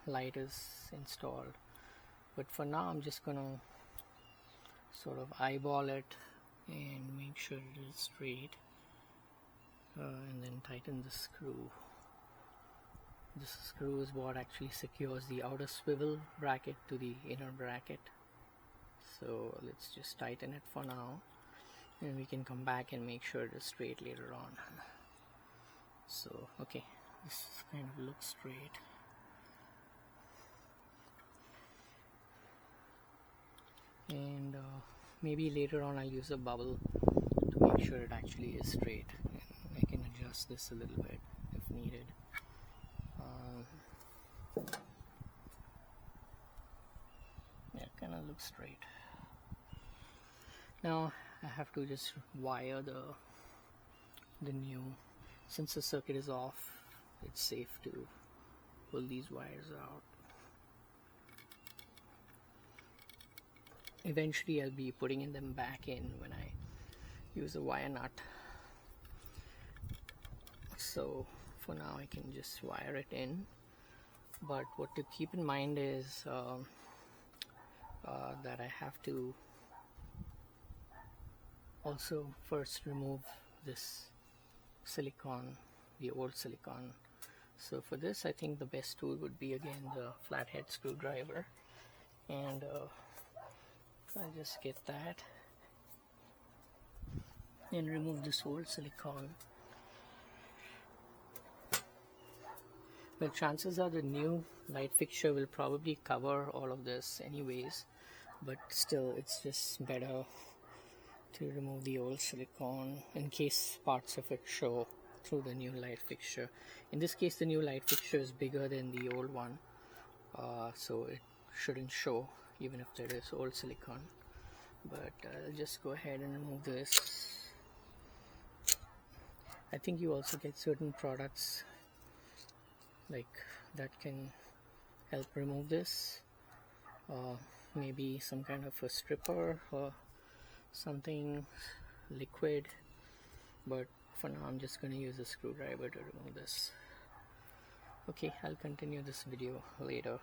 light is installed, but for now I'm just gonna sort of eyeball it and make sure it is straight, and then tighten the screw. This screw is what actually secures the outer swivel bracket to the inner bracket. So let's just tighten it for now, and we can come back and make sure it is straight later on. So okay, this kind of looks straight. And maybe later on I'll use a bubble to make sure it actually is straight, and I can adjust this a little bit if needed. Yeah, it kind of looks straight. Now I have to just wire the new, since the circuit is off, it's safe to pull these wires out. Eventually I'll be putting them back in when I use a wire nut. So for now I can just wire it in, but what to keep in mind is that I have to also first remove this silicone, the old silicone. So for this I think the best tool would be again the flathead screwdriver, and I'll just get that and remove this old silicone. Well, chances are the new light fixture will probably cover all of this anyways, but still it's just better to remove the old silicone in case parts of it show through the new light fixture. In this case the new light fixture is bigger than the old one, so it shouldn't show even if there is old silicone. But I'll just go ahead and remove this. I think you also get certain products like that can help remove this, maybe some kind of a stripper or something liquid, but for now I'm just going to use a screwdriver to remove this. Okay, I'll continue this video later.